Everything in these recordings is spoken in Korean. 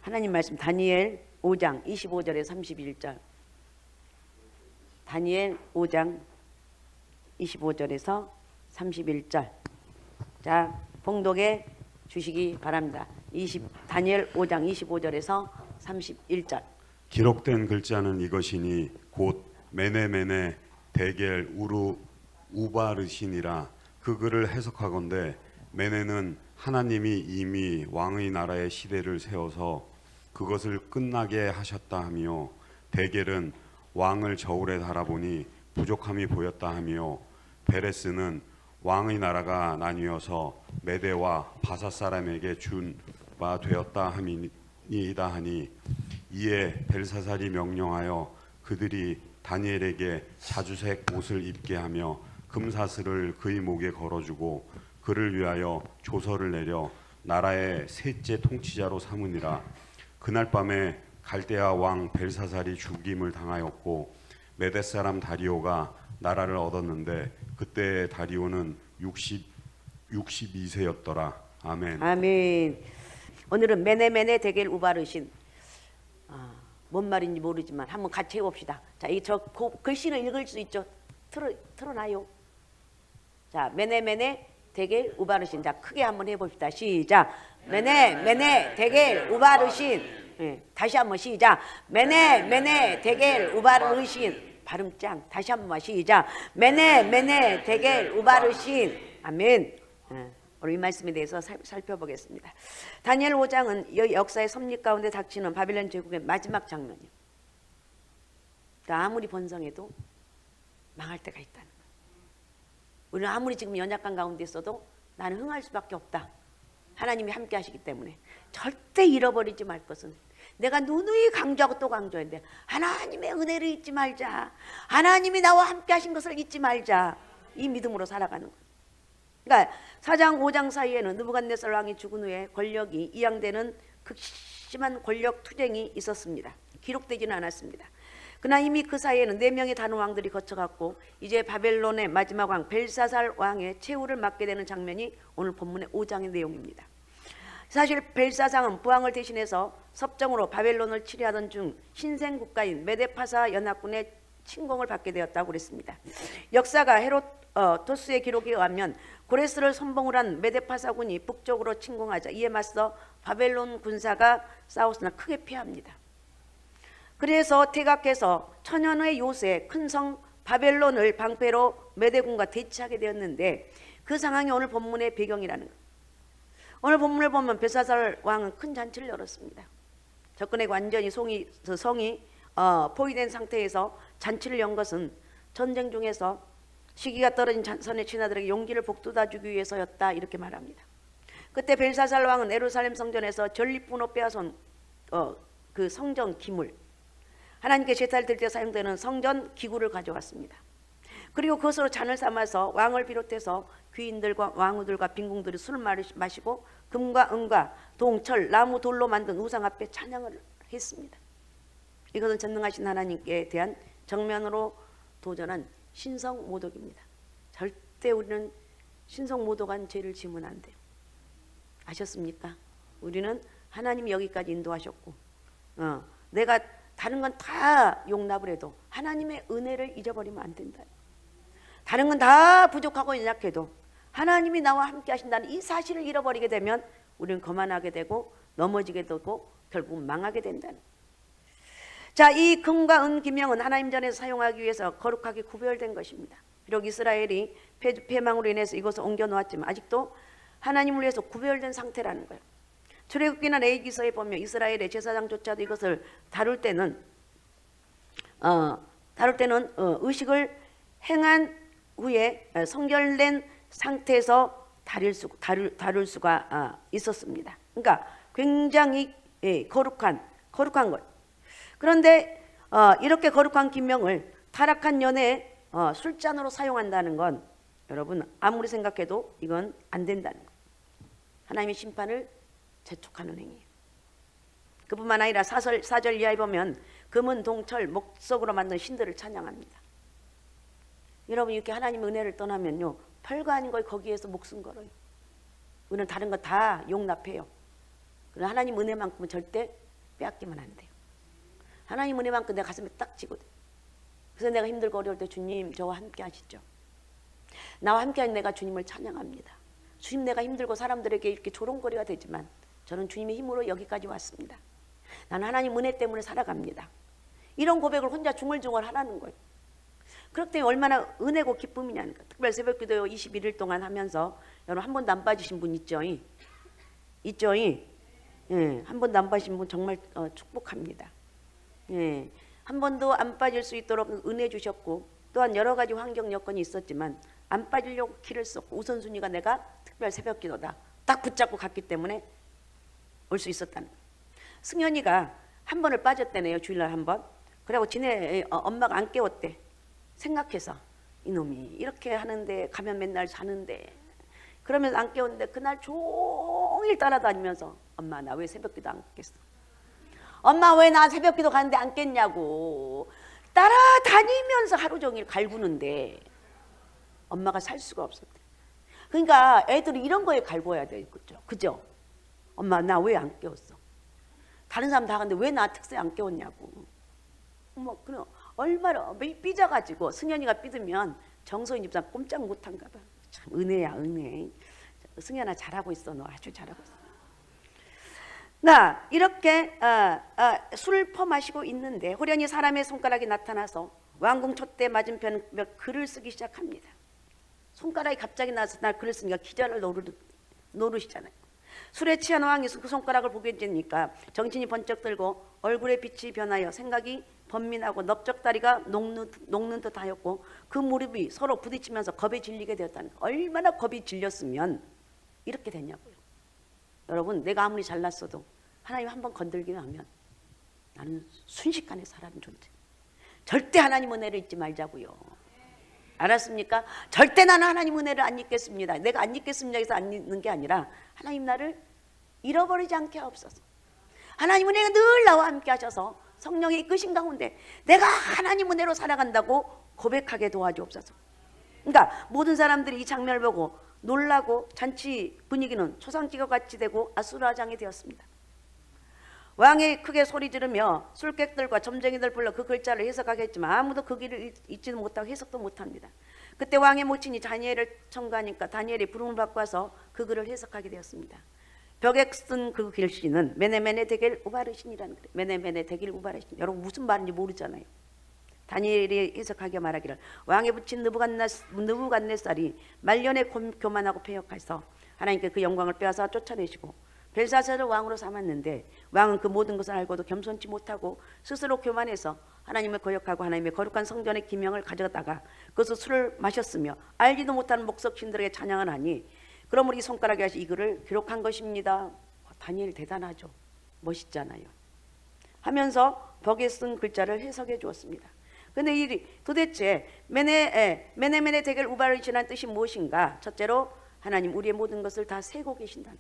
하나님 말씀 다니엘 5장 25절에 31절. 다니엘 5장 25절에서 31절. 자, 봉독해 주시기 바랍니다. 다니엘 5장 25절에서 31절. 기록된 글자는 이것이니 곧 메네메네 데겔 우루 우바르신이라. 그 글을 해석하건대 메네는 하나님이 이미 왕의 나라의 시대를 세워서 그것을 끝나게 하셨다 하며, 데겔은 왕을 저울에 달아보니 부족함이 보였다 하며, 베레스는 왕의 나라가 나뉘어서 메대와 바사 사람에게 준 바 되었다 함이니이다 하니, 이에 벨사살이 명령하여 그들이 다니엘에게 자주색 옷을 입게 하며 금사슬을 그의 목에 걸어주고 그를 위하여 조서를 내려 나라의 셋째 통치자로 삼으니라. 그날 밤에 갈대아 왕 벨사살이 죽임을 당하였고 메대 사람 다리오가 나라를 얻었는데 그때 다리오는 62세였더라. 아멘. 아멘. 오늘은 메네메네 데겔 우바르신. 뭔 말인지 모르지만 한번 같이 해봅시다. 자, 저 글씨는 읽을 수 있죠? 틀어놔요. 자, 메네메네 데겔 우바르신. 자, 크게 한번 해봅시다. 시작. 메네메네 데겔 우바르신. 네, 다시 한번 시작. 메네메네 데겔 우바르신. 발음 짱. 다시 한번 시작. 메네메네 데겔 우바르신. 아멘. 오늘 이 말씀에 대해서 살펴보겠습니다. 다니엘 5장은 역사의 섭리 가운데 닥치는 바벨론 제국의 마지막 장면이에요. 그러니까 아무리 번성해도 망할 때가 있다는 거예요. 우리는 아무리 지금 연약한 가운데 있어도 나는 흥할 수밖에 없다. 하나님이 함께 하시기 때문에 절대 잃어버리지 말 것은, 내가 누누이 강조하고 또 강조했는데, 하나님의 은혜를 잊지 말자. 하나님이 나와 함께 하신 것을 잊지 말자. 이 믿음으로 살아가는 거예요. 그러니까 4장 5장 사이에는 느부갓네살 왕이 죽은 후에 권력이 이양되는 극심한 권력 투쟁이 있었습니다. 기록되지는 않았습니다. 그러나 이미 그 사이에는 4명의 다른 왕들이 거쳐갔고 이제 바벨론의 마지막 왕 벨사살 왕의 최후를 맞게 되는 장면이 오늘 본문의 5장의 내용입니다. 사실 벨사상은 부왕을 대신해서 섭정으로 바벨론을 치리하던 중 신생국가인 메데파사 연합군의 침공을 받게 되었다고 그랬습니다. 역사가 헤로도스의 기록에 의하면 고레스를 선봉을 한 메데파사군이 북쪽으로 침공하자 이에 맞서 바벨론 군사가 싸웠으나 크게 패합니다. 그래서 퇴각해서 천년의 요새 큰 성 바벨론을 방패로 메대군과 대치하게 되었는데, 그 상황이 오늘 본문의 배경이라는 거예요. 오늘 본문을 보면 벨사살 왕은 큰 잔치를 열었습니다. 접근에 완전히 성이 포위된 상태에서 잔치를 연 것은 전쟁 중에서 시기가 떨어진 선의 친아들에게 용기를 북돋아주기 위해서였다, 이렇게 말합니다. 그때 벨사살 왕은 예루살렘 성전에서 전리품으로 빼앗은 그 성전 기물, 하나님께 제사를 드릴 때 사용되는 성전 기구를 가져왔습니다. 그리고 그것으로 잔을 삼아서 왕을 비롯해서 귀인들과 왕후들과 빈궁들이 술을 마시고 금과 은과 동, 철, 나무, 돌로 만든 우상 앞에 찬양을 했습니다. 이것은 전능하신 하나님께 대한 정면으로 도전한 신성모독입니다. 절대 우리는 신성모독한 죄를 지으면 안 돼요. 아셨습니까? 우리는 하나님이 여기까지 인도하셨고, 내가 다른 건 다 용납을 해도 하나님의 은혜를 잊어버리면 안 된다. 다른 건 다 부족하고 연약해도 하나님이 나와 함께 하신다는 이 사실을 잃어버리게 되면 우리는 거만하게 되고 넘어지게 되고 결국 망하게 된다는. 자, 이 금과 은 기명은 하나님 전에서 사용하기 위해서 거룩하게 구별된 것입니다. 비록 이스라엘이 패망으로 인해서 이것을 옮겨 놓았지만 아직도 하나님을 위해서 구별된 상태라는 거예요. 출애굽기나 레위기서에 보면 이스라엘의 제사장조차도 이것을 다룰 때는 의식을 행한 후에 성결된 상태에서 다룰 수가 있었습니다. 그러니까 굉장히 거룩한 것. 그런데 이렇게 거룩한 기명을 타락한 연애에 술잔으로 사용한다는 건 여러분 아무리 생각해도 이건 안 된다는 거예요. 하나님의 심판을 재촉하는 행위예요. 그뿐만 아니라 4절 이하에 보면 금은 동철 목석으로 만든 신들을 찬양합니다. 여러분 이렇게 하나님의 은혜를 떠나면요, 별거 아닌 걸 거기에서 목숨 걸어요. 우리는 다른 거 다 용납해요. 그러나 하나님 은혜만큼은 절대 빼앗기면 안 돼요. 하나님 은혜만큼 내 가슴에 딱 쥐거든. 그래서 내가 힘들고 어려울 때 주님 저와 함께 하시죠. 나와 함께한 내가 주님을 찬양합니다. 주님 내가 힘들고 사람들에게 이렇게 조롱거리가 되지만 저는 주님의 힘으로 여기까지 왔습니다. 나는 하나님 은혜 때문에 살아갑니다. 이런 고백을 혼자 중얼중얼 하라는 거예요. 그렇기 때문에 얼마나 은혜고 기쁨이냐는 거예요. 특별 새벽기도 21일 동안 하면서 여러분 한 번도 안 빠지신 분 있죠? 있죠? 예, 한 번도 안 빠지신 분 정말 축복합니다. 예, 한 번도 안 빠질 수 있도록 은혜 주셨고 또한 여러 가지 환경 여건이 있었지만 안 빠지려고 길을 썼고 우선순위가 내가 특별 새벽기도다 딱 붙잡고 갔기 때문에 올 수 있었다는 거예요. 승현이가 한 번을 빠졌다네요. 주일날 한 번. 그리고 지네 엄마가 안 깨웠대. 생각해서 이놈이 이렇게 하는데 가면 맨날 자는데 그러면서 안 깨웠는데 그날 종일 따라다니면서 엄마 나 왜 새벽기도 안 깼어? 엄마 왜 나 새벽기도 가는데 안 깼냐고 따라다니면서 하루 종일 갈구는데 엄마가 살 수가 없었대. 그러니까 애들이 이런 거에 갈궈야 돼. 그죠? 엄마 나 왜 안 깨웠어? 다른 사람 다 가는데 왜 나 특세 안 깨웠냐고. 뭐 그럼 얼마나 삐져가지고 승현이가 삐들면 정서인 집사 꼼짝 못한가 봐. 참 은혜야 은혜. 승현아 잘하고 있어. 너 아주 잘하고 있어. 나 이렇게 술을 퍼마시고 있는데 호련히 사람의 손가락이 나타나서 왕궁 촛대 맞은편 글을 쓰기 시작합니다. 손가락이 갑자기 나서 날 글을 쓰니까 기자를 노르시잖아요. 술에 취한 왕이 그 손가락을 보게 되니까 정신이 번쩍 들고 얼굴에 빛이 변하여 생각이 번민하고 넓적다리가 녹는 듯하였고 그 무릎이 서로 부딪히면서 겁에 질리게 되었다는 거예요. 얼마나 겁이 질렸으면 이렇게 됐냐고요. 여러분 내가 아무리 잘났어도 하나님 한번 건들기만 하면 나는 순식간에 사라진 존재. 절대 하나님 은혜를 잊지 말자고요. 알았습니까? 절대 나는 하나님 은혜를 안 잊겠습니다. 내가 안 잊겠습니다 해서 안 잊는 게 아니라 하나님 나를 잃어버리지 않게 하옵소서. 하나님 은혜가 늘 나와 함께 하셔서 성령의 이끄신 가운데 내가 하나님 은혜로 살아간다고 고백하게 도와주옵소서. 그러니까 모든 사람들이 이 장면을 보고 놀라고 잔치 분위기는 초상집과 같이 되고 아수라장이 되었습니다. 왕이 크게 소리 지르며 술객들과 점쟁이들 불러 그 글자를 해석하게 했지만 아무도 그 길을 잊지도 못하고 해석도 못합니다. 그때 왕의 모친이 다니엘을 청구하니까 다니엘이 부름을 받고 와서 그 글을 해석하게 되었습니다. 벽에 쓴 그 글씨는 메네메네 데겔 우바르신이라는 거예요. 메네메네 데겔 우바르신. 여러분 무슨 말인지 모르잖아요. 다니엘이 해석하게 말하기를 왕의 부친 느부갓네살이 말년에 교만하고 패역해서 하나님께 그 영광을 빼앗아 쫓아내시고 벨사살을 왕으로 삼았는데 왕은 그 모든 것을 알고도 겸손치 못하고 스스로 교만해서 하나님을 거역하고 하나님의 거룩한 성전의 기명을 가져다가 그것을 술을 마셨으며 알지도 못하는 목석신들에게 찬양을 하니 그러므로 이 손가락에 하시 이 글을 기록한 것입니다. 다니엘 대단하죠. 멋있잖아요. 하면서 벽에 쓴 글자를 해석해 주었습니다. 근데 이 도대체 메네메네 데겔 우바르신이라는 뜻이 무엇인가? 첫째로 하나님 우리의 모든 것을 다 세고 계신다는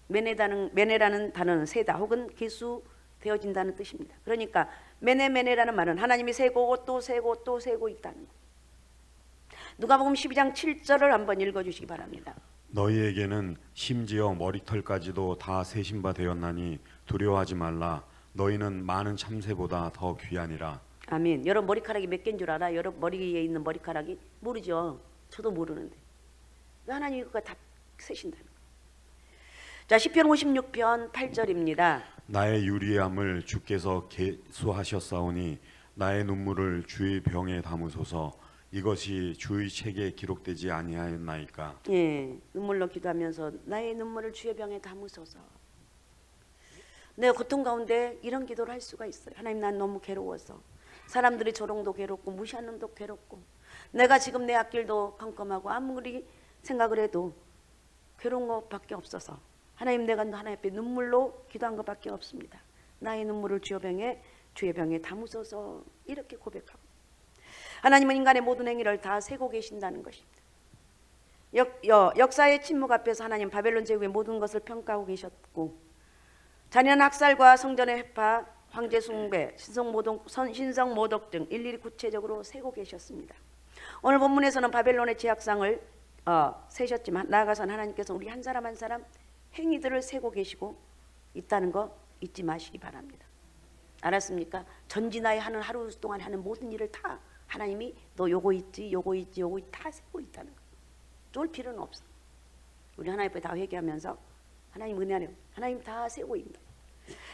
메네라는 단어는 세다 혹은 기수되어진다는 뜻입니다. 그러니까 메네라는 말은 하나님이 세고 또 세고 또 세고 있다는 것. 누가복음 12장 7절을 한번 읽어주시기 바랍니다. 너희에게는 심지어 머리털까지도 다 세신 바 되었나니 두려워하지 말라. 너희는 많은 참새보다 더 귀하니라. 아멘. 여러분 머리카락이 몇 개인 줄 알아? 여러분 머리에 있는 머리카락이? 모르죠. 저도 모르는데 하나님이 그거 다 세신다는 거예요. 자, 시편 56편 8절입니다. 나의 유리함을 주께서 계수하셨사오니 나의 눈물을 주의 병에 담으소서. 이것이 주의 책에 기록되지 아니하였나이까. 예, 눈물로 기도하면서 나의 눈물을 주의 병에 담으소서. 내 고통 가운데 이런 기도를 할 수가 있어요. 하나님 난 너무 괴로워서 사람들이 조롱도 괴롭고 무시하는 것도 괴롭고 내가 지금 내 앞길도 컴컴하고 아무리 생각을 해도 괴로운 것밖에 없어서 하나님 내가 하나님 앞에 눈물로 기도한 것밖에 없습니다. 나의 눈물을 주의 병에 담으소서. 이렇게 고백하고 하나님은 인간의 모든 행위를 다 세고 계신다는 것입니다. 역사의 침묵 앞에서 하나님 바벨론 제국의 모든 것을 평가하고 계셨고 잔인한 학살과 성전의 회파, 황제 숭배, 신성 모독 등 일일이 구체적으로 세고 계셨습니다. 오늘 본문에서는 바벨론의 제약상을 세셨지만 나아가서는 하나님께서 우리 한 사람 한 사람 행위들을 세고 계시고 있다는 거 잊지 마시기 바랍니다. 알았습니까? 전진하에 하는 하루 동안 하는 모든 일을 다 하나님이 너 요거 있지 요거 있지 요거 다 세고 있다는 거예요. 쫄 필요는 없어. 우리 하나님 앞에 다 회개하면서 하나님 은혜 안에 하나님 다 세우고 있다.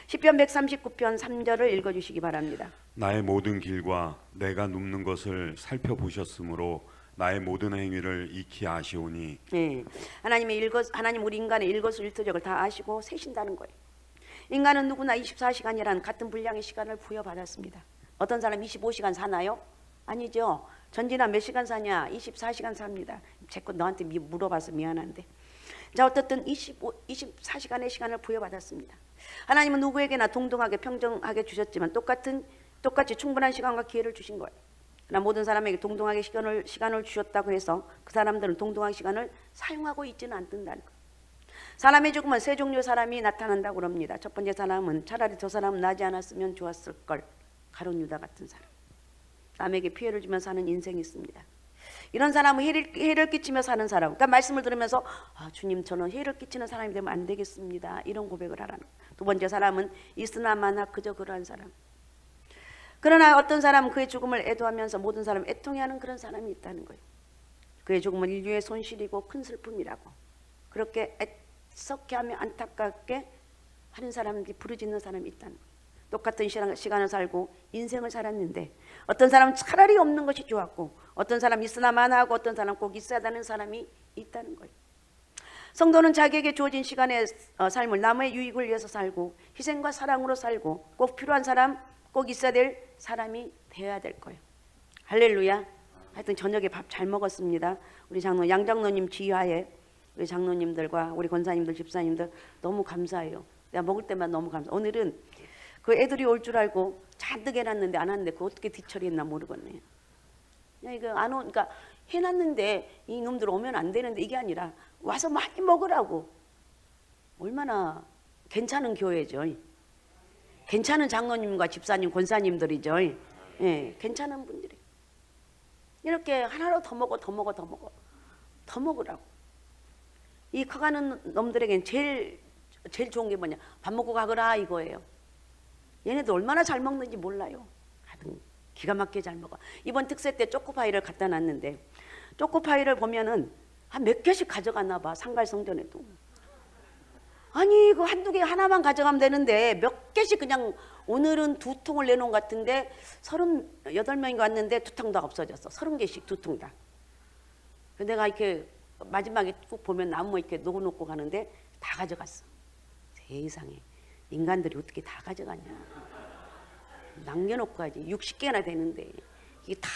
시편 139편 3절을 읽어주시기 바랍니다. 나의 모든 길과 내가 눕는 것을 살펴보셨으므로 나의 모든 행위를 익히 아시오니. 네. 하나님 우리 인간의 일거수일투족을 다 아시고 세신다는 거예요. 인간은 누구나 24시간이란 같은 분량의 시간을 부여받았습니다. 어떤 사람 25시간 사나요? 아니죠. 전진아 몇 시간 사냐? 24시간 삽니다. 제거 너한테 물어봐서 미안한데. 자, 어떻든 24시간의 시간을 부여받았습니다. 하나님은 누구에게나 동등하게 평등하게 주셨지만 똑같이 충분한 시간과 기회를 주신 거예요. 그러나 모든 사람에게 동등하게 시간을 주셨다고 해서 그 사람들은 동등한 시간을 사용하고 있지는 않는다는 거예요. 사람의 죽음은 세 종류의 사람이 나타난다고 그럽니다. 첫 번째 사람은 차라리 저 사람은 나지 않았으면 좋았을 걸. 가룟 유다 같은 사람. 남에게 피해를 주며 사는 인생이 있습니다. 이런 사람은 해를 끼치며 사는 사람. 그러니까 말씀을 들으면서 주님 저는 해를 끼치는 사람이 되면 안 되겠습니다. 이런 고백을 하라는 거예요. 두 번째 사람은 있으나 마나 그저 그러한 사람. 그러나 어떤 사람은 그의 죽음을 애도하면서 모든 사람 애통해하는 그런 사람이 있다는 거예요. 그의 죽음은 인류의 손실이고 큰 슬픔이라고. 그렇게 애석해하며 안타깝게 하는 사람들이 부르짖는 사람이 있다는 거예요. 똑같은 시간을 살고 인생을 살았는데 어떤 사람은 차라리 없는 것이 좋았고 어떤 사람 있으나 마나하고 어떤 사람 꼭 있어야 되는 사람이 있다는 거예요. 성도는 자기에게 주어진 시간의 삶을 남의 유익을 위해서 살고 희생과 사랑으로 살고 꼭 필요한 사람 꼭 있어야 될 사람이 되어야 될 거예요. 할렐루야. 하여튼 저녁에 밥 잘 먹었습니다. 우리 양장로님 지하에 우리 장로님들과 우리 권사님들 집사님들 너무 감사해요. 내가 먹을 때만 너무 감사. 오늘은 그 애들이 올 줄 알고 잔뜩 해놨는데 안 왔는데 그거 어떻게 뒤처리했나 모르겠네요. 그냥 이거 안 오, 그러니까 해놨는데 이 놈들 오면 안 되는데 이게 아니라 와서 많이 먹으라고. 얼마나 괜찮은 교회죠. 괜찮은 장로님과 집사님, 권사님들이죠. 예, 괜찮은 분들이 이렇게 하나로 더 먹으라고. 이 커가는 놈들에겐 제일 좋은 게 뭐냐? 밥 먹고 가거라 이거예요. 얘네들 얼마나 잘 먹는지 몰라요. 하여튼 기가 막히게 잘 먹어. 이번 특세 때 초코파이를 갖다 놨는데 초코파이를 보면은 한 몇 개씩 가져갔나 봐. 상갈성전에도. 아니 이거 한두 개 하나만 가져가면 되는데 몇 개씩 그냥 오늘은 2통을 내놓은 것 같은데 38명이 왔는데 2통 다 없어졌어. 30개씩 2통 다. 내가 이렇게 마지막에 쭉 보면 나무 이렇게 놓고 가는데 다 가져갔어. 세상에 인간들이 어떻게 다 가져가냐. 남겨놓고 가지. 60개나 되는데 이게 다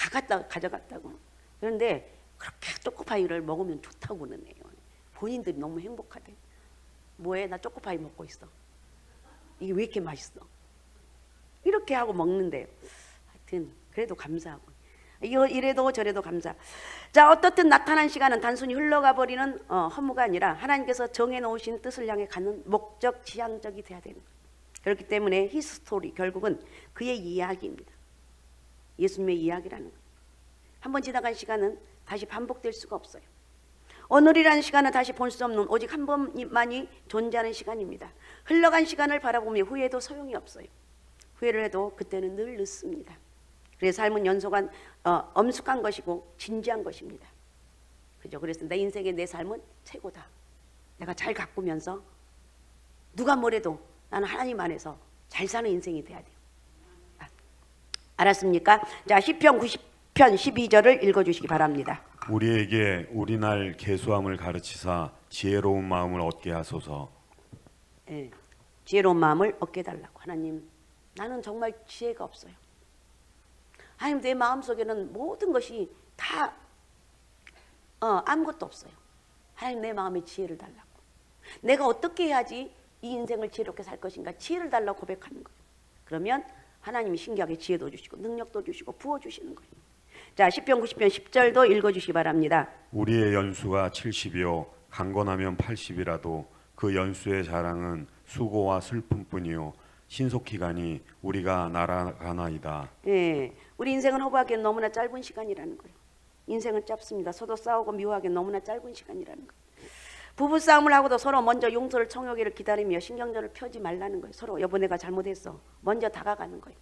가져갔다고. 그런데 그렇게 초코파이를 먹으면 좋다고 그러네요. 본인들이 너무 행복하대. 뭐해? 나 초코파이 먹고 있어. 이게 왜 이렇게 맛있어? 이렇게 하고 먹는데요. 하여튼 그래도 감사하고 이래도 저래도 감사. 자, 어떻든 나타난 시간은 단순히 흘러가 버리는 허무가 아니라 하나님께서 정해놓으신 뜻을 향해 가는 목적 지향적이 돼야 되는 거예요. 그렇기 때문에 히스토리 결국은 그의 이야기입니다. 예수님의 이야기라는 거예요. 한번 지나간 시간은 다시 반복될 수가 없어요. 오늘이라는 시간은 다시 볼 수 없는 오직 한 번만이 존재하는 시간입니다. 흘러간 시간을 바라보며 후회도 소용이 없어요. 후회를 해도 그때는 늘 늦습니다. 그래서 삶은 연속한 엄숙한 것이고 진지한 것입니다. 그죠? 그래서 내 인생의 내 삶은 최고다. 내가 잘 가꾸면서 누가 뭐래도 나는 하나님 안에서 잘 사는 인생이 돼야 돼요. 알았습니까? 자, 시편 90편 12절을 읽어주시기 바랍니다. 우리에게 우리날 계수함을 가르치사 지혜로운 마음을 얻게 하소서. 네, 지혜로운 마음을 얻게 달라고. 하나님, 나는 정말 지혜가 없어요. 하나님, 내 마음속에는 모든 것이 다 아무것도 없어요. 하나님, 내 마음에 지혜를 달라고. 내가 어떻게 해야지 이 인생을 지혜롭게 살 것인가, 지혜를 달라고 고백하는 거예요. 그러면 하나님이 신기하게 지혜도 주시고 능력도 주시고 부어주시는 거예요. 자, 시편 90편 10절도 읽어주시기 바랍니다. 우리의 연수가 70이요 강건하면 80이라도 그 연수의 자랑은 수고와 슬픔뿐이요 신속히 가니 우리가 날아가나이다. 예, 우리 인생은 허구하기엔 너무나 짧은 시간이라는 거예요. 인생은 짧습니다. 서로 싸우고 미워하기엔 너무나 짧은 시간이라는 거예요. 부부싸움을 하고도 서로 먼저 용서를 청하기를 기다리며 신경전을 펴지 말라는 거예요. 서로 여보 내가 잘못했어. 먼저 다가가는 거예요.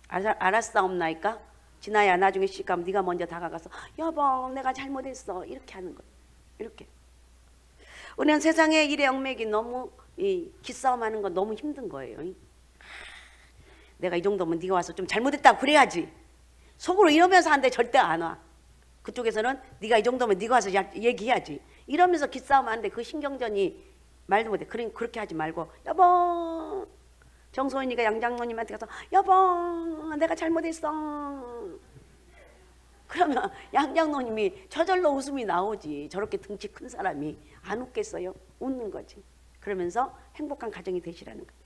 알았사옵나이까? 진아야 나중에 시집가면 네가 먼저 다가가서 여보 내가 잘못했어. 이렇게 하는 거예요. 이렇게. 우리는 세상의 일에 얽매기 너무 기싸움하는 건 너무 힘든 거예요. 내가 이 정도면 네가 와서 좀 잘못했다고 그래야지. 속으로 이러면서 하는데 절대 안 와. 그쪽에서는 네가 이 정도면 네가 와서 얘기해야지. 이러면서 기싸움 하는데 그 신경전이 말도 못해. 그렇게 하지 말고 여보 정소연이가 양장로님한테 가서 여보 내가 잘못했어. 그러면 양장로님이 저절로 웃음이 나오지. 저렇게 등치 큰 사람이 안 웃겠어요? 웃는 거지. 그러면서 행복한 가정이 되시라는 거예요.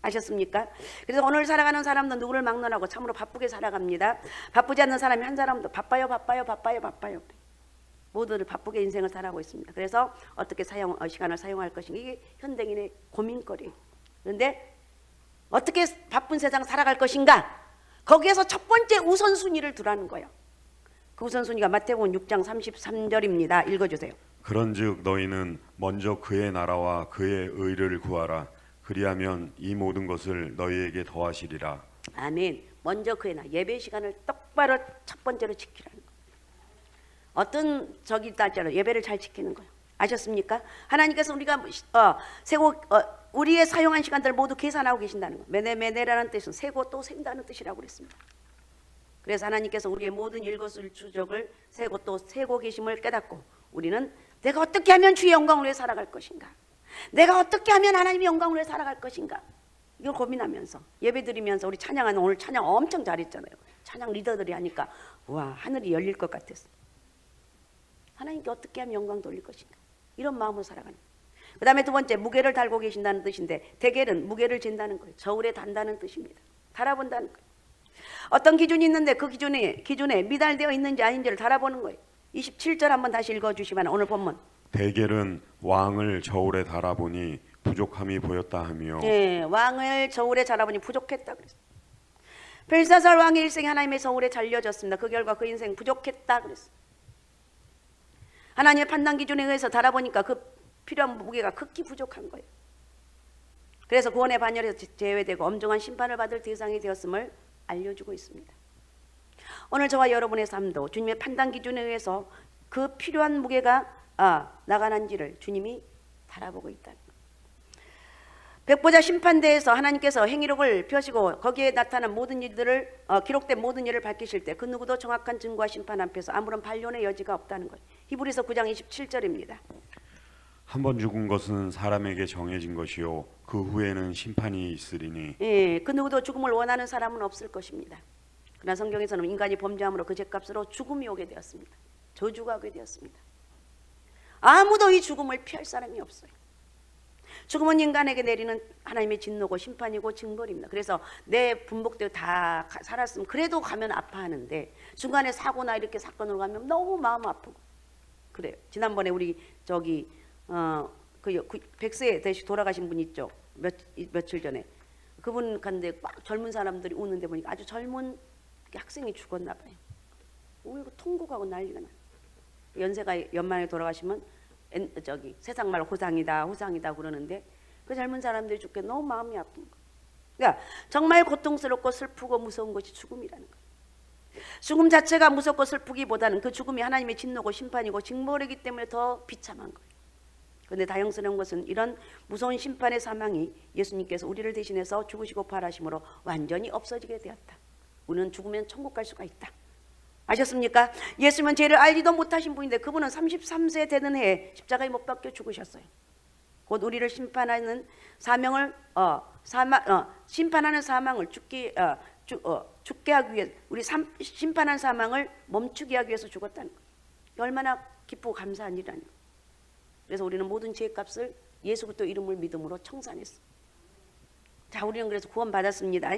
아셨습니까? 그래서 오늘 살아가는 사람도 누구를 막론하고 참으로 바쁘게 살아갑니다. 바쁘지 않는 사람이 한 사람도 바빠요. 모두들 바쁘게 인생을 살아가고 있습니다. 그래서 어떻게 시간을 사용할 것인가 이게 현대인의 고민거리. 그런데 어떻게 바쁜 세상 살아갈 것인가? 거기에서 첫 번째 우선순위를 두라는 거예요. 그 우선순위가 마태복음 6장 33절입니다. 읽어주세요. 그런즉 너희는 먼저 그의 나라와 그의 의를 구하라. 그리하면 이 모든 것을 너희에게 더하시리라. 아멘. 먼저 그의 나라 예배 시간을 똑바로 첫 번째로 지키라는 거예요. 어떤 적이 있다잖아요. 예배를 잘 지키는 거예요. 아셨습니까? 하나님께서 우리가 우리의 사용한 시간들을 모두 계산하고 계신다는 거예요. 메네메네라는 뜻은 세고 또 센다는 뜻이라고 그랬습니다. 그래서 하나님께서 우리의 모든 일거수일투족을 세고 또 세고 계심을 깨닫고 우리는 내가 어떻게 하면 주의 영광을 위해 살아갈 것인가? 내가 어떻게 하면 하나님의 영광을 위해 살아갈 것인가? 이걸 고민하면서 예배드리면서 우리 찬양하는 오늘 찬양 엄청 잘했잖아요. 찬양 리더들이 하니까 와 하늘이 열릴 것 같았어. 하나님께 어떻게 하면 영광 돌릴 것인가? 이런 마음으로 살아가는 거예요. 그 다음에 두 번째 무게를 달고 계신다는 뜻인데 대겔은 무게를 진다는 거예요. 저울에 단다는 뜻입니다. 달아본다는 거예요. 어떤 기준이 있는데 그 기준에 미달되어 있는지 아닌지를 달아보는 거예요. 27절 한번 다시 읽어주시면 오늘 본문. 대겔은 왕을 저울에 달아보니 부족함이 보였다 하며. 네, 왕을 저울에 달아보니 부족했다 그랬어요. 벨사살 왕의 일생이 하나님의 저울에 잘려졌습니다. 그 결과 그 인생 부족했다 그랬어요. 하나님의 판단 기준에 의해서 달아보니까 그 필요한 무게가 극히 부족한 거예요. 그래서 구원의 반열에서 제외되고 엄중한 심판을 받을 대상이 되었음을 알려주고 있습니다. 오늘 저와 여러분의 삶도 주님의 판단 기준에 의해서 그 필요한 무게가 나가는지를 주님이 달아보고 있다는 거예요. 백보자 심판대에서 하나님께서 행위록을 펴시고 거기에 나타난 모든 일들을 기록된 모든 일을 밝히실 때 그 누구도 정확한 증거와 심판 앞에서 아무런 반론의 여지가 없다는 거예요. 히브리서 9장 27절입니다. 한 번 죽은 것은 사람에게 정해진 것이요 그 후에는 심판이 있으리니. 예, 그 누구도 죽음을 원하는 사람은 없을 것입니다. 그러나 성경에서는 인간이 범죄함으로 그 죄값으로 죽음이 오게 되었습니다. 저주가 오게 되었습니다. 아무도 이 죽음을 피할 사람이 없어요. 죽음은 인간에게 내리는 하나님의 진노고 심판이고 징벌입니다. 그래서 내 분복되고 다 살았으면 그래도 가면 아파하는데 중간에 사고나 이렇게 사건으로 가면 너무 마음 아프고 그래요. 지난번에 우리 그 백세 대시 돌아가신 분 있죠. 며칠 전에 그분 간데 막 젊은 사람들이 우는데 보니까 아주 젊은 학생이 죽었나 봐요. 울고 통곡하고 난리가 나요. 연세가 연말에 돌아가시면 세상 말 호상이다 그러는데 그 젊은 사람들이 죽게 너무 마음이 아픈 거예요. 그러니까 정말 고통스럽고 슬프고 무서운 것이 죽음이라는 거예요. 죽음 자체가 무섭고 슬프기보다는 그 죽음이 하나님의 진노고 심판이고 징벌이기 때문에 더 비참한 거예요. 그런데 다행스러운 것은 이런 무서운 심판의 사망이 예수님께서 우리를 대신해서 죽으시고 부활하심으로 완전히 없어지게 되었다. 우리는 죽으면 천국 갈 수가 있다. 아셨습니까? 예수님은 죄를 알지도 못하신 분인데 그분은 33세 되는 해에 십자가에 못 박혀 죽으셨어요. 곧 우리를 심판하는 사명을 심판하는 사망을 죽게 하기 위해 우리 심판한 사망을 멈추게 하기 위해서 죽었다는 거예요. 얼마나 기쁘고 감사한 일이라니. 그래서 우리는 모든 죄값을 예수 그리스도 이름을 믿음으로 청산했어. 자, 우리는 그래서 구원 받았습니다.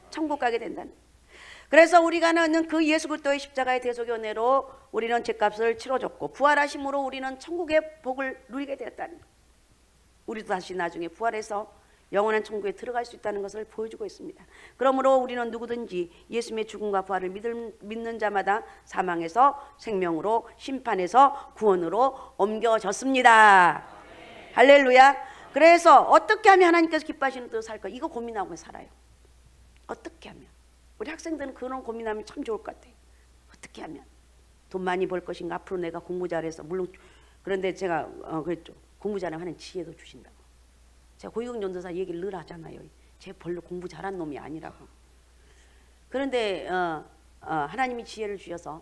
천국 가게 된다는 거예요. 그래서 우리가 나는 그 예수 그리스도의 십자가의 대속의 은혜로 우리는 죄값을 치러줬고 부활하심으로 우리는 천국의 복을 누리게 되었다는 거예요. 우리도 다시 나중에 부활해서 영원한 천국에 들어갈 수 있다는 것을 보여주고 있습니다. 그러므로 우리는 누구든지 예수님의 죽음과 부활을 믿는 자마다 사망에서 생명으로, 심판에서 구원으로 옮겨졌습니다. 할렐루야. 그래서 어떻게 하면 하나님께서 기뻐하시는 뜻을 살까? 이거 고민하고 살아요. 어떻게 하면? 우리 학생들은 그런 고민하면 참 좋을 것 같아요. 어떻게 하면? 돈 많이 벌 것인가? 앞으로 내가 공부 잘해서, 물론 그런데 제가 그랬죠. 공부 잘하면 하나님 지혜도 주신다고. 제가 고위공전도사 얘기를 늘 하잖아요. 제 별로 공부 잘한 놈이 아니라고. 그런데 하나님이 지혜를 주셔서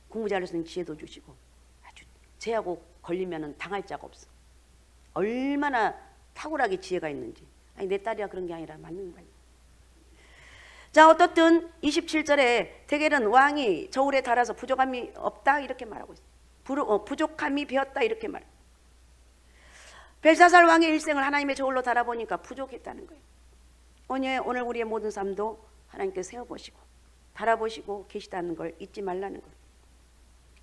공부 잘해서는 지혜도 주시고, 아주 쟤하고 걸리면 당할 자가 없어. 얼마나 탁월하게 지혜가 있는지. 아니 내 딸이야 그런 게 아니라 맞는 거예요. 자, 어떻든 27절에 데겔은 왕이 저울에 달아서 부족함이 없다 이렇게 말하고 있어요. 부족함이 배었다 이렇게 말해요. 벨사살 왕의 일생을 하나님의 저울로 달아보니까 부족했다는 거예요. 오늘 우리의 모든 삶도 하나님께 세워보시고 달아보시고 계시다는 걸 잊지 말라는 거예요.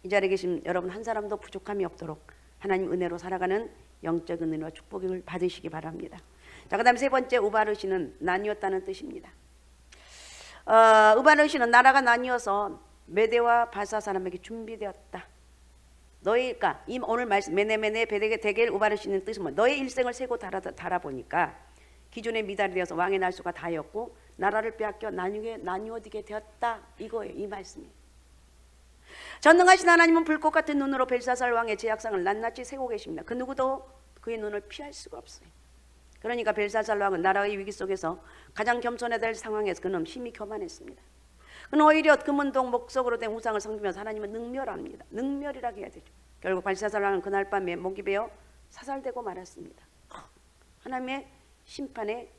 이 자리에 계신 여러분 한 사람도 부족함이 없도록 하나님 은혜로 살아가는 영적인 은혜와 축복을 받으시기 바랍니다. 자, 그 다음 세 번째, 우바르시는 나뉘었다는 뜻입니다. 우바르시는 나라가 나뉘어서 메대와 바사 사람에게 준비되었다. 그러니까 오늘 말씀 메네메네 데겔 우바르시는 뜻은 뭐 너의 일생을 세고 달아보니까 기존에 미달이 되어서 왕의 날수가 다였고 나라를 빼앗겨 나뉘어지게 되었다 이거예요. 이 말씀이. 전능하신 하나님은 불꽃 같은 눈으로 벨사살 왕의 제약상을 낱낱이 세고 계십니다. 그 누구도 그의 눈을 피할 수가 없어요. 그러니까 벨사살 왕은 나라의 위기 속에서 가장 겸손해야 될 상황에서 그는 심히 교만했습니다. 그는 오히려 금은동 목석으로 된 우상을 섬기면서 하나님은 능멸합니다. 능멸이라고 해야 되죠. 결국 벨사살 왕은 그날 밤에 목이 베어 사살되고 말았습니다. 하나님의 심판에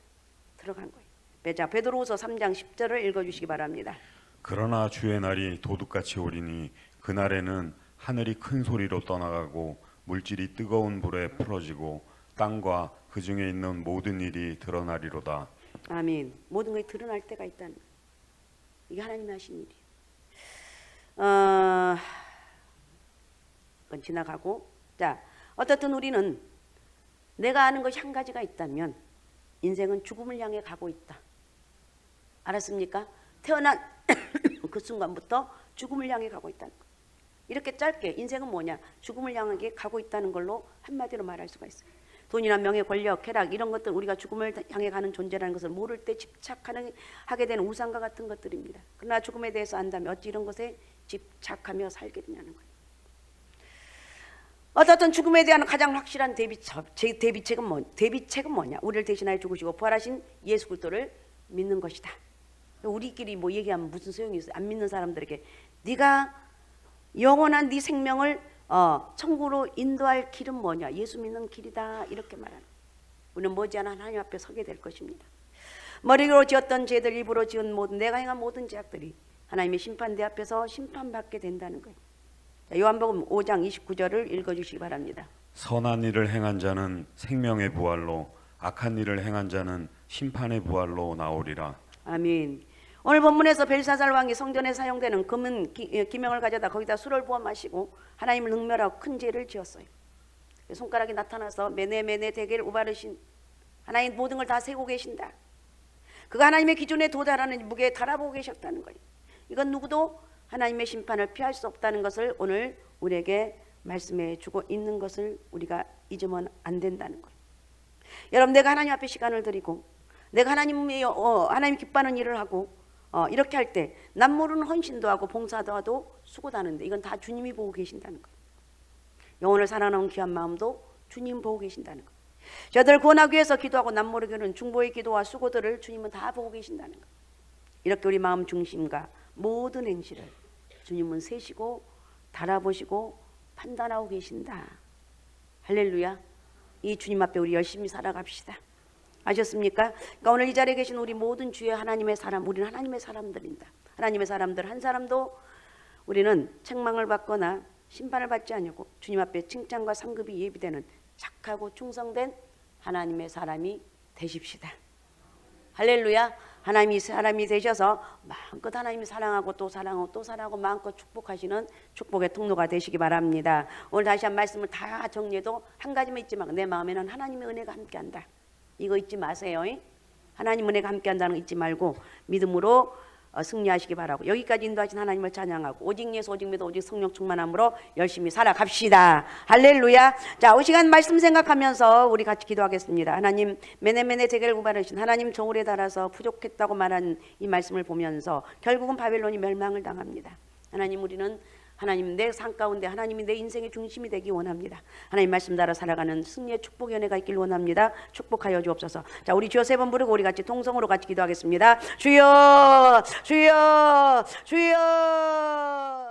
들어간 거예요. 자, 베드로후서 3장 10절을 읽어주시기 바랍니다. 그러나 주의 날이 도둑같이 오리니 그날에는 하늘이 큰 소리로 떠나가고 물질이 뜨거운 불에 풀어지고 땅과 그 중에 있는 모든 일이 드러나리로다. 아멘. 모든 것이 드러날 때가 있다는 거예요. 이게 하나님이 하신 일이에요. 그건 지나가고, 자, 어떻든 우리는 내가 아는 것이 한 가지가 있다면 인생은 죽음을 향해 가고 있다. 알았습니까? 태어난 그 순간부터 죽음을 향해 가고 있다는 거. 이렇게 짧게 인생은 뭐냐? 죽음을 향하게 가고 있다는 걸로 한마디로 말할 수가 있어요. 돈이나 명예, 권력, 쾌락 이런 것들 우리가 죽음을 향해 가는 존재라는 것을 모를 때 집착하게 되는 우상과 같은 것들입니다. 그러나 죽음에 대해서 안다면 어찌 이런 것에 집착하며 살게 되냐는 거예요. 어떻든 죽음에 대한 가장 확실한 대비책은 뭐냐? 우리를 대신하여 죽으시고 부활하신 예수 그리스도를 믿는 것이다. 우리끼리 뭐 얘기하면 무슨 소용이 있어요? 안 믿는 사람들에게 네가 영원한 네 생명을 천국으로 인도할 길은 뭐냐? 예수 믿는 길이다 이렇게 말하는. 우리는 머지않아 하나님 앞에 서게 될 것입니다. 머리로 지었던 죄들, 입으로 지은 모든 내가 행한 모든 죄악들이 하나님의 심판대 앞에서 심판받게 된다는 거예요. 자, 요한복음 5장 29절을 읽어주시기 바랍니다. 선한 일을 행한 자는 생명의 부활로 악한 일을 행한 자는 심판의 부활로 나오리라. 아멘. 오늘 본문에서 벨사살 왕이 성전에 사용되는 금은 기명을 가져다 거기다 술을 부어 마시고 하나님을 능멸하고 큰 죄를 지었어요. 손가락이 나타나서 메네 데겔 우바르신 하나님 모든 걸 다 세고 계신다. 그가 하나님의 기준에 도달하는 무게에 달아보고 계셨다는 거예요. 이건 누구도 하나님의 심판을 피할 수 없다는 것을 오늘 우리에게 말씀해 주고 있는 것을 우리가 잊으면 안 된다는 거예요. 여러분, 내가 하나님 앞에 시간을 드리고 내가 하나님 기뻐하는 일을 하고 이렇게 할 때 남 모르는 헌신도 하고 봉사도 하고 수고도 하는데 이건 다 주님이 보고 계신다는 거예요. 영혼을 살아나온 귀한 마음도 주님 보고 계신다는 거예요. 저들 구원하기 위해서 기도하고 남 모르게는 중보의 기도와 수고들을 주님은 다 보고 계신다는 거예요. 이렇게 우리 마음 중심과 모든 행실을 주님은 세시고 달아보시고 판단하고 계신다. 할렐루야. 이 주님 앞에 우리 열심히 살아갑시다. 아셨습니까? 그러니까 오늘 이 자리에 계신 우리 모든 주의 하나님의 사람, 우리는 하나님의 사람들입니다. 하나님의 사람들 한 사람도 우리는 책망을 받거나 심판을 받지 않고 주님 앞에 칭찬과 상급이 예비되는 착하고 충성된 하나님의 사람이 되십시다. 할렐루야. 하나님이 사람이 되셔서 마음껏 하나님이 사랑하고 또 사랑하고 또 사랑하고 마음껏 축복하시는 축복의 통로가 되시기 바랍니다. 오늘 다시 한 말씀을 다 정리해도 한 가지만 있지만 내 마음에는 하나님의 은혜가 함께한다. 이거 잊지 마세요. 하나님 은혜가 함께한다는 거 잊지 말고 믿음으로 승리하시기 바라고, 여기까지 인도하신 하나님을 찬양하고 오직 예수 오직 믿어 오직 성령 충만함으로 열심히 살아갑시다. 할렐루야. 자, 이 시간 말씀 생각하면서 우리 같이 기도하겠습니다. 하나님, 메네메네 대결 구발하신 하나님, 저울에 달아서 부족했다고 말한 이 말씀을 보면서 결국은 바벨론이 멸망을 당합니다. 하나님, 우리는 하나님 내 삶 가운데 하나님이 내 인생의 중심이 되기 원합니다. 하나님 말씀 따라 살아가는 승리의 축복 연회가 있길 원합니다. 축복하여 주옵소서. 자, 우리 주여 세 번 부르고 우리 같이 통성으로 같이 기도하겠습니다. 주여 주여 주여.